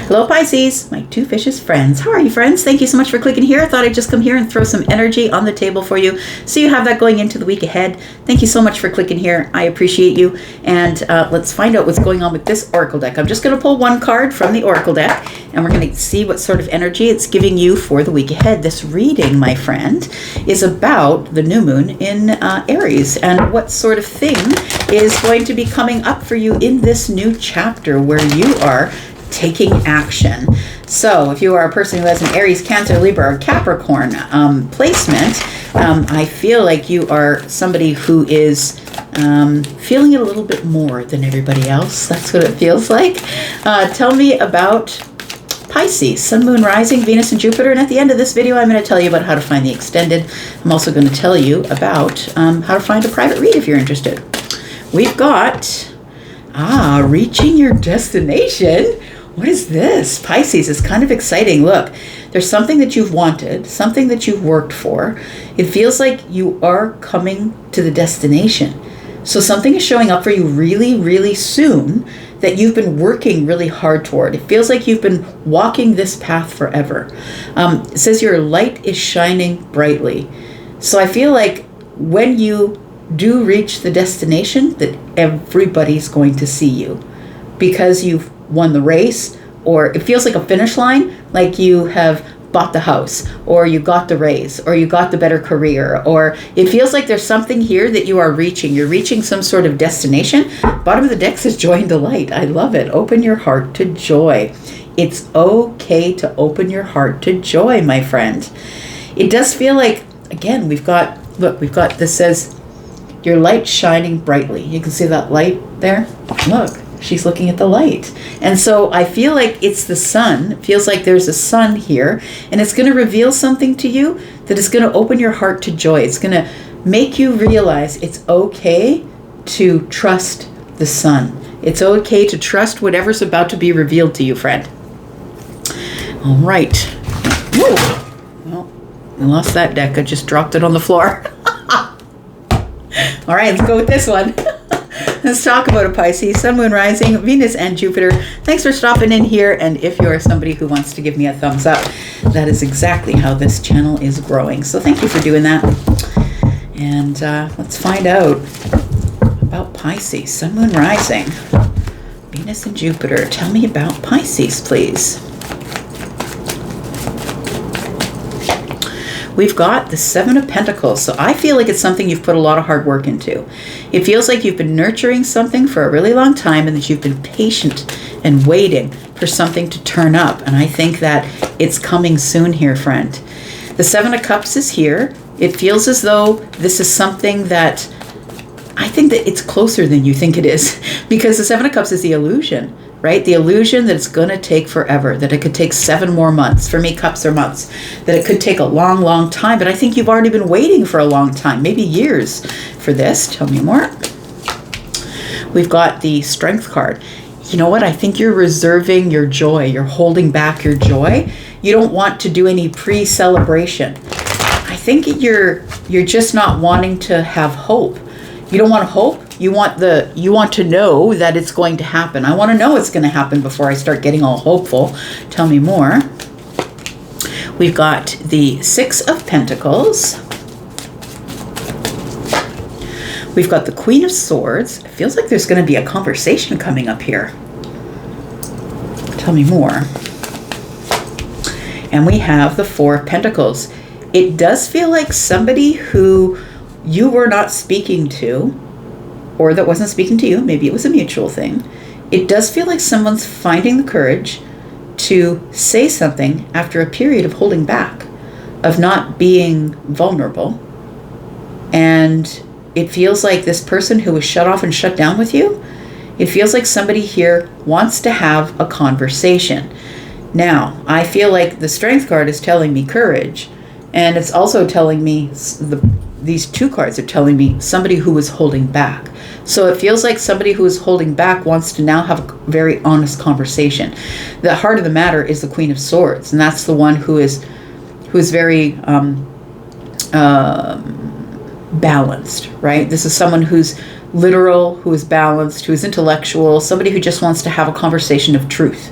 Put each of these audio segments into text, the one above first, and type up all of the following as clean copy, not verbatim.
Hello Pisces, my two fishes friends. How are you, friends? Thank you so much for clicking here. I thought I'd just come here and throw some energy on the table for you so you have that going into the week ahead. Thank you so much for clicking here. I appreciate you. And let's find out what's going on with this Oracle deck. I'm just going to pull one card from the Oracle deck and we're going to see what sort of energy it's giving you for the week ahead. This reading, my friend, is about the new moon in Aries and what sort of thing is going to be coming up for you in this new chapter where you are taking action. So if you are a person who has an Aries, Cancer, Libra, or Capricorn placement, I feel like you are somebody who is feeling it a little bit more than everybody else. That's what it feels like. Tell me about Pisces, Sun, Moon, Rising, Venus, and Jupiter. And at the end of this video, I'm going to tell you about how to find the extended. I'm also going to tell you about how to find a private read if you're interested. We've got, reaching your destination. What is this? Pisces is kind of exciting. Look, there's something that you've wanted, something that you've worked for. It feels like you are coming to the destination. So something is showing up for you really, really soon that you've been working really hard toward. It feels like you've been walking this path forever. It says your light is shining brightly. So I feel like when you do reach the destination, that everybody's going to see you because you've won the race, or it feels like a finish line, like you have bought the house, or you got the raise, or you got the better career, or it feels like there's something here that you are reaching. You're reaching some sort of destination. Bottom of the deck says joy and delight. I love it. Open your heart to joy. It's okay to open your heart to joy, my friend. It does feel like, again, we've got this says your light shining brightly. You can see that light there. Look. She's looking at the light. And so I feel like it's the sun. It feels like there's a sun here. And it's going to reveal something to you that is going to open your heart to joy. It's going to make you realize it's okay to trust the sun. It's okay to trust whatever's about to be revealed to you, friend. All right. Whoa. Well, I lost that deck. I just dropped it on the floor. All right, let's go with this one. Let's talk about a Pisces, Sun, Moon, Rising, Venus, and Jupiter. Thanks for stopping in here. And if you're somebody who wants to give me a thumbs up, that is exactly how this channel is growing. So thank you for doing that. And let's find out about Pisces, Sun, Moon, Rising, Venus, and Jupiter. Tell me about Pisces, please. We've got the Seven of Pentacles. So I feel like it's something you've put a lot of hard work into. It feels like you've been nurturing something for a really long time and that you've been patient and waiting for something to turn up. And I think that it's coming soon here, friend. The Seven of Cups is here. It feels as though this is something that I think that it's closer than you think it is because the Seven of Cups is the illusion. Right? The illusion that it's going to take forever, that it could take 7 more months. For me, cups are months. That it could take a long, long time. But I think you've already been waiting for a long time, maybe years for this. Tell me more. We've got the Strength card. You know what? I think you're reserving your joy. You're holding back your joy. You don't want to do any pre-celebration. I think you're just not wanting to have hope. You don't want hope. You want to know that it's going to happen. I want to know it's going to happen before I start getting all hopeful. Tell me more. We've got the Six of Pentacles. We've got the Queen of Swords. It feels like there's going to be a conversation coming up here. Tell me more. And we have the Four of Pentacles. It does feel like somebody who you were not speaking to, or that wasn't speaking to you, maybe it was a mutual thing. It does feel like someone's finding the courage to say something after a period of holding back, of not being vulnerable. And it feels like this person who was shut off and shut down with you, it feels like somebody here wants to have a conversation. Now, I feel like the Strength card is telling me courage, and it's also telling me these two cards are telling me somebody who was holding back. So it feels like somebody who is holding back wants to now have a very honest conversation. The heart of the matter is the Queen of Swords, and that's the one who is very balanced, right? This is someone who's literal, who is balanced, who is intellectual, somebody who just wants to have a conversation of truth.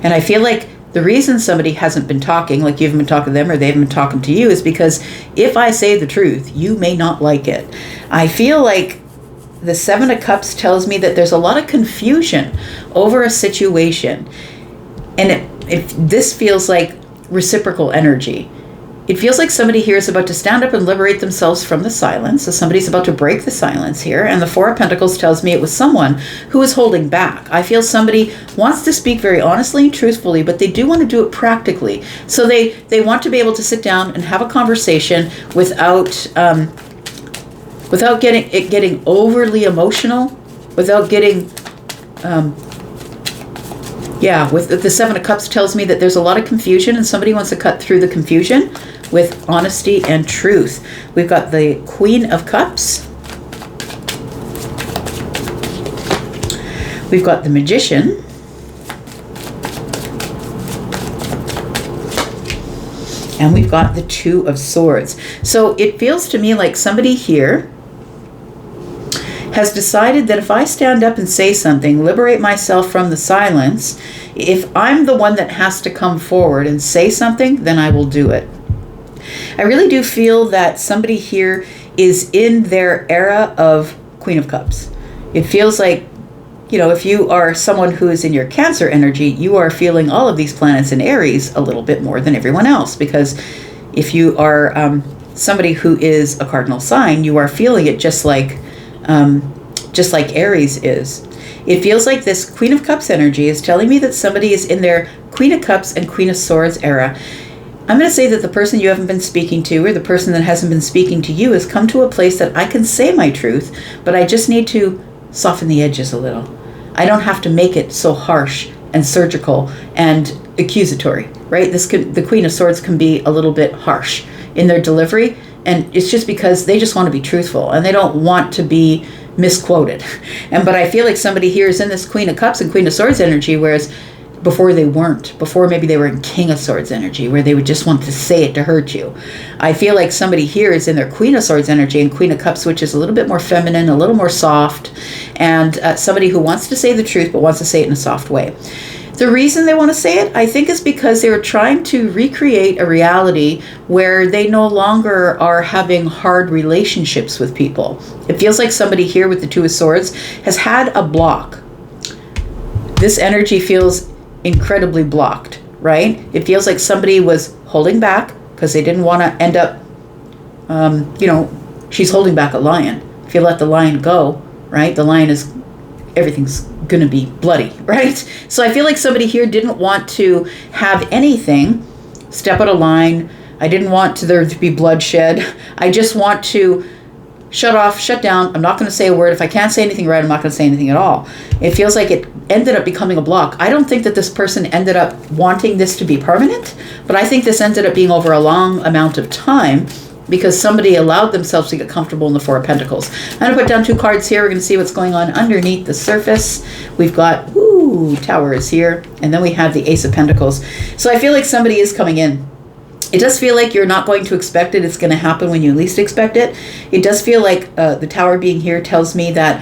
And I feel like the reason somebody hasn't been talking, like you haven't been talking to them or they haven't been talking to you, is because if I say the truth, you may not like it. I feel like the Seven of Cups tells me that there's a lot of confusion over a situation. And this feels like reciprocal energy. It feels like somebody here is about to stand up and liberate themselves from the silence. So somebody's about to break the silence here. And the Four of Pentacles tells me it was someone who is holding back. I feel somebody wants to speak very honestly and truthfully, but they do want to do it practically. So they want to be able to sit down and have a conversation without getting overly emotional, without getting... with the Seven of Cups tells me that there's a lot of confusion and somebody wants to cut through the confusion with honesty and truth. We've got the Queen of Cups. We've got the Magician. And we've got the Two of Swords. So it feels to me like somebody here has decided that if I stand up and say something, liberate myself from the silence, if I'm the one that has to come forward and say something, then I will do it. I really do feel that somebody here is in their era of Queen of Cups. It feels like, if you are someone who is in your Cancer energy, you are feeling all of these planets in Aries a little bit more than everyone else, because if you are somebody who is a cardinal sign, you are feeling it just like Aries is. It feels like this Queen of Cups energy is telling me that somebody is in their Queen of Cups and Queen of Swords era. I'm going to say that the person you haven't been speaking to, or the person that hasn't been speaking to you, has come to a place that I can say my truth, but I just need to soften the edges a little. I don't have to make it so harsh and surgical and accusatory, right? The Queen of Swords can be a little bit harsh in their delivery, and it's just because they just want to be truthful and they don't want to be misquoted. But I feel like somebody here is in this Queen of Cups and Queen of Swords energy, whereas before they weren't. Before maybe they were in King of Swords energy, where they would just want to say it to hurt you. I feel like somebody here is in their Queen of Swords energy and Queen of Cups, which is a little bit more feminine, a little more soft, and somebody who wants to say the truth but wants to say it in a soft way. The reason they want to say it, I think, is because they were trying to recreate a reality where they no longer are having hard relationships with people. It feels like somebody here with the Two of Swords has had a block. This energy feels incredibly blocked, right? It feels like somebody was holding back because they didn't want to end up, she's holding back a lion. If you let the lion go, right, the lion is, everything's going to be bloody, right? So I feel like somebody here didn't want to have anything step out of line. I didn't want there to be bloodshed. I just want to shut down. I'm not going to say a word. If I can't say anything right, I'm not going to say anything at all. It feels like it ended up becoming a block. I don't think that this person ended up wanting this to be permanent, but I think this ended up being over a long amount of time because somebody allowed themselves to get comfortable in the Four of Pentacles. I'm going to put down two cards here. We're going to see what's going on underneath the surface. We've got, Towers here, and then we have the Ace of Pentacles. So I feel like somebody is coming in. It does feel like you're not going to expect it. It's going to happen when you least expect it. It does feel like the Tower being here tells me that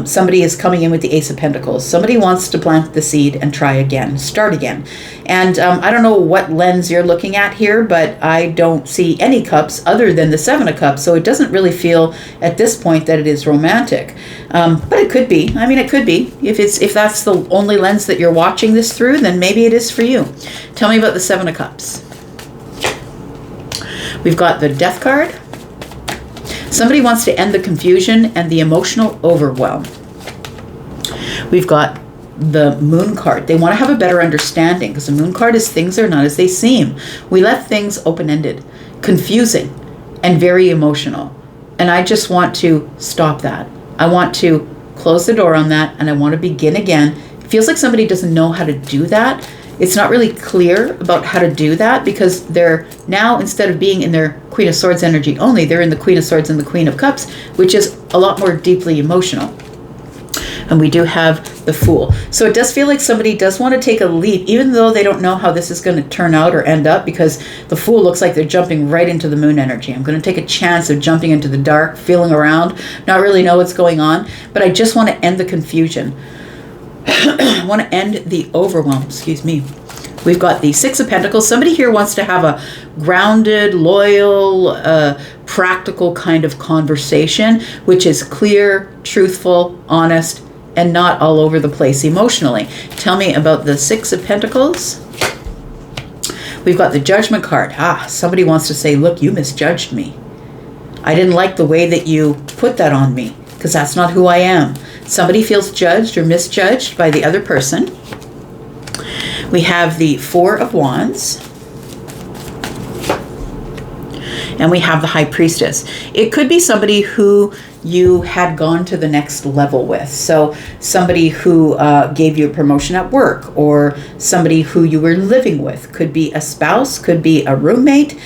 somebody is coming in with the Ace of Pentacles. Somebody wants to plant the seed and try again, start again. And I don't know what lens you're looking at here, but I don't see any cups other than the Seven of Cups. So it doesn't really feel at this point that it is romantic. But it could be. I mean, it could be. If that's the only lens that you're watching this through, then maybe it is for you. Tell me about the Seven of Cups. We've got the Death card. Somebody wants to end the confusion and the emotional overwhelm. We've got the Moon card. They want to have a better understanding because the Moon card is things are not as they seem. We left things open-ended, confusing, and very emotional. And I just want to stop that. I want to close the door on that, and I want to begin again. It feels like somebody doesn't know how to do that. It's not really clear about how to do that because they're now, instead of being in their Queen of Swords energy only, they're in the Queen of Swords and the Queen of Cups, which is a lot more deeply emotional. And we do have the Fool. So it does feel like somebody does want to take a leap, even though they don't know how this is going to turn out or end up, because the Fool looks like they're jumping right into the Moon energy. I'm going to take a chance of jumping into the dark, feeling around, not really know what's going on, but I just want to end the confusion. I want to end the overwhelm, excuse me. We've got the Six of Pentacles. Somebody here wants to have a grounded, loyal, practical kind of conversation, which is clear, truthful, honest, and not all over the place emotionally. Tell me about the Six of Pentacles. We've got the Judgment card. Somebody wants to say, look, you misjudged me. I didn't like the way that you put that on me, because that's not who I am. Somebody feels judged or misjudged by the other person. We have the Four of Wands. And we have the High Priestess. It could be somebody who you had gone to the next level with. So somebody who gave you a promotion at work, or somebody who you were living with. Could be a spouse, could be a roommate,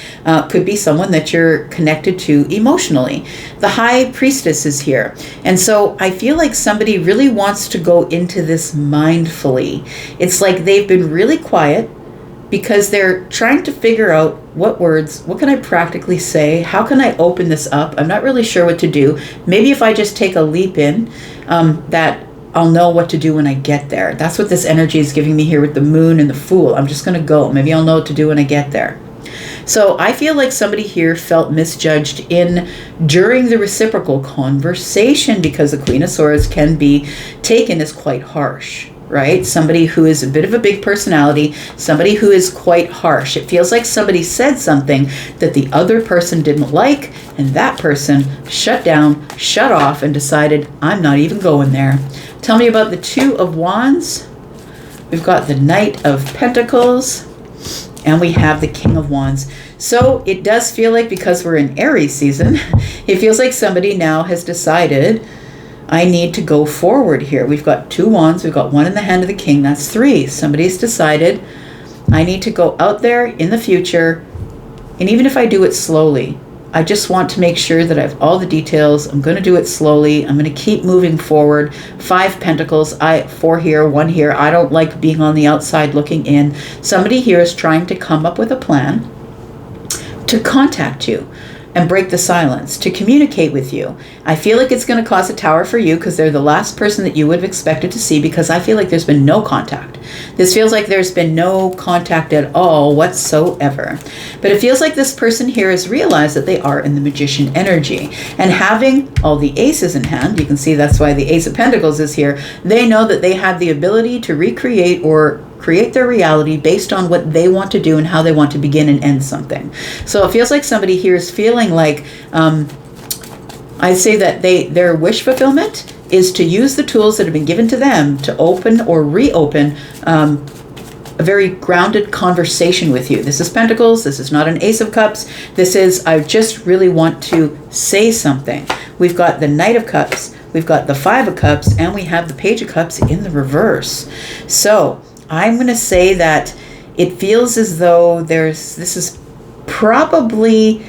could be someone that you're connected to emotionally. The High Priestess is here. And so I feel like somebody really wants to go into this mindfully. It's like they've been really quiet because they're trying to figure out what can I practically say? How can I open this up? I'm not really sure what to do. Maybe if I just take a leap in, that I'll know what to do when I get there. That's what this energy is giving me here with the Moon and the Fool. I'm just going to go. Maybe I'll know what to do when I get there. So I feel like somebody here felt misjudged during the reciprocal conversation, because the Queen of Swords can be taken as quite harsh. Right? Somebody who is a bit of a big personality, somebody who is quite harsh. It feels like somebody said something that the other person didn't like, and that person shut down, shut off, and decided, I'm not even going there. Tell me about the Two of Wands. We've got the Knight of Pentacles, and we have the King of Wands. So it does feel like, because we're in Aries season, it feels like somebody now has decided, I need to go forward here. We've got two wands. We've got one in the hand of the king. That's three. Somebody's decided I need to go out there in the future. And even if I do it slowly, I just want to make sure that I have all the details. I'm going to do it slowly. I'm going to keep moving forward. Five Pentacles. Four here, one here. I don't like being on the outside looking in. Somebody here is trying to come up with a plan to contact you and break the silence, to communicate with you. I feel like it's going to cause a tower for you, because they're the last person that you would have expected to see, because I feel like there's been no contact. This feels like there's been no contact at all whatsoever. But it feels like this person here has realized that they are in the Magician energy. And having all the aces in hand, you can see that's why the Ace of Pentacles is here, they know that they have the ability to recreate or create their reality based on what they want to do and how they want to begin and end something. So it feels like somebody here is feeling like, I'd say that their wish fulfillment is to use the tools that have been given to them to open or reopen a very grounded conversation with you. This is Pentacles. This is not an Ace of Cups. This is, I just really want to say something. We've got the Knight of Cups. We've got the Five of Cups, and we have the Page of Cups in the reverse. So I'm going to say that it feels as though this is probably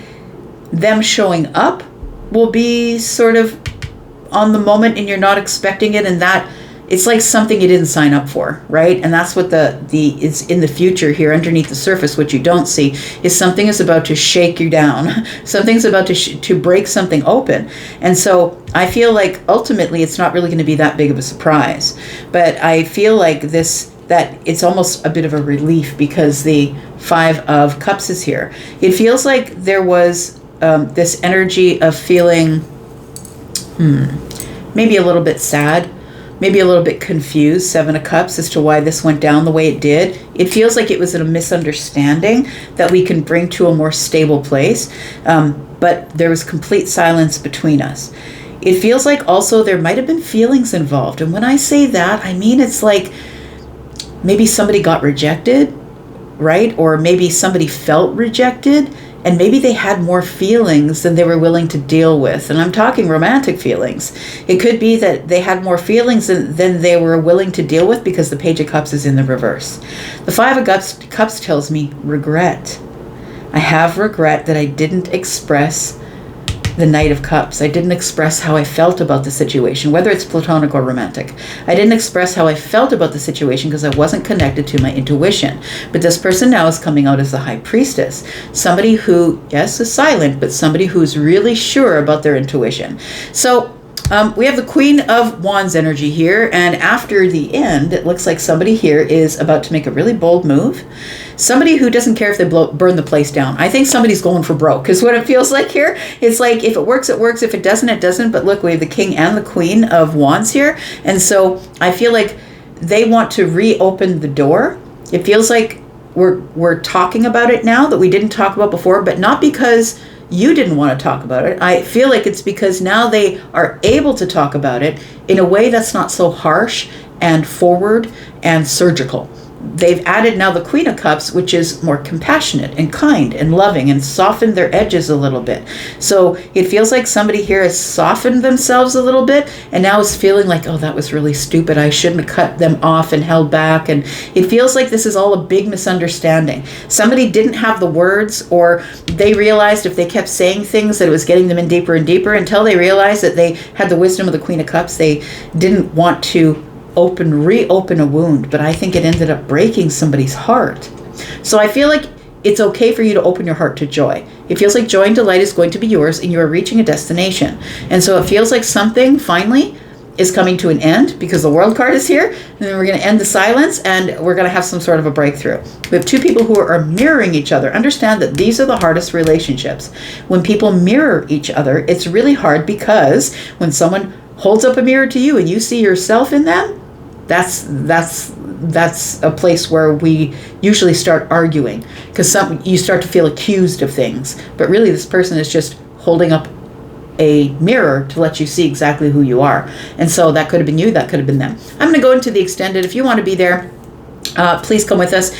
them showing up will be sort of on the moment and you're not expecting it, and that it's like something you didn't sign up for, right? And that's what it's in the future here underneath the surface. What you don't see is something is about to shake you down. Something's about to break something open. And so I feel like ultimately it's not really going to be that big of a surprise, but I feel like that it's almost a bit of a relief, because the Five of Cups is here. It feels like there was this energy of feeling maybe a little bit sad, maybe a little bit confused, Seven of Cups, as to why this went down the way it did. It feels like it was a misunderstanding that we can bring to a more stable place, but there was complete silence between us. It feels like also there might have been feelings involved. And when I say that, I mean it's like maybe somebody got rejected, right? Or maybe somebody felt rejected, and maybe they had more feelings than they were willing to deal with. And I'm talking romantic feelings. It could be that they had more feelings than they were willing to deal with, because the Page of Cups is in the reverse. The Five of Cups tells me regret. I have regret that I didn't express the Knight of Cups. I didn't express how I felt about the situation, whether it's platonic or romantic. I didn't express how I felt about the situation because I wasn't connected to my intuition. But this person now is coming out as the High Priestess. Somebody who, yes, is silent, but somebody who's really sure about their intuition. So We have the Queen of Wands energy here, and after the end, it looks like somebody here is about to make a really bold move. Somebody who doesn't care if they burn the place down. I think somebody's going for broke, because what it feels like here, it's like if it works, it works. If it doesn't, it doesn't. But look, we have the King and the Queen of Wands here, and so I feel like they want to reopen the door. It feels like we're talking about it now that we didn't talk about before, but not because you didn't want to talk about it. I feel like it's because now they are able to talk about it in a way that's not so harsh and forward and surgical. They've added now the Queen of Cups, which is more compassionate and kind and loving and softened their edges a little bit. So it feels like somebody here has softened themselves a little bit and now is feeling like, oh, that was really stupid. I shouldn't have cut them off and held back. And it feels like this is all a big misunderstanding. Somebody didn't have the words, or they realized if they kept saying things that it was getting them in deeper and deeper, until they realized that they had the wisdom of the Queen of Cups. They didn't want to reopen a wound, but I think it ended up breaking somebody's heart. So I feel like it's okay for you to open your heart to joy. It feels like joy and delight is going to be yours, and you are reaching a destination. And so it feels like something finally is coming to an end, because the World card is here, and then we're going to end the silence, and we're going to have some sort of a breakthrough. We have two people who are mirroring each other. Understand that these are the hardest relationships. When people mirror each other, it's really hard, because when someone holds up a mirror to you and you see yourself in them, that's a place where we usually start arguing, because you start to feel accused of things, but really this person is just holding up a mirror to let you see exactly who you are. And so that could have been you, that could have been them. I'm going to go into the extended. If you want to be there, please come with us.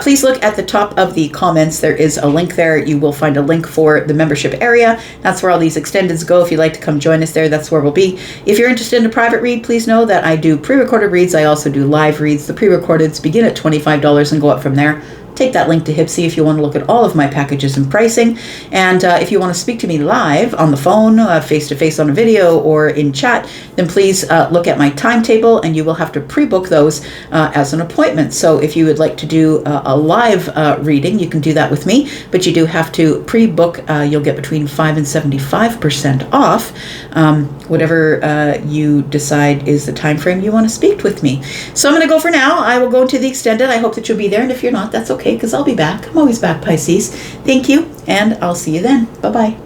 Please look at the top of the comments. There is a link there. You will find a link for the membership area. That's where all these extendeds go. If you'd like to come join us there, that's where we'll be. If you're interested in a private read, please know that I do pre-recorded reads. I also do live reads. The pre-recordeds begin at $25 and go up from there. Take that link to Hypsee if you want to look at all of my packages and pricing. And if you want to speak to me live on the phone, face-to-face on a video, or in chat, then please look at my timetable, and you will have to pre-book those as an appointment. So if you would like to do a live reading, you can do that with me, but you do have to pre-book. You'll get between 5 and 75% off, whatever you decide is the time frame you want to speak with me. So I'm going to go for now. I will go into the extended. I hope that you'll be there, and if you're not, that's okay, because I'll be back. I'm always back, Pisces. Thank you, and I'll see you then. Bye-bye.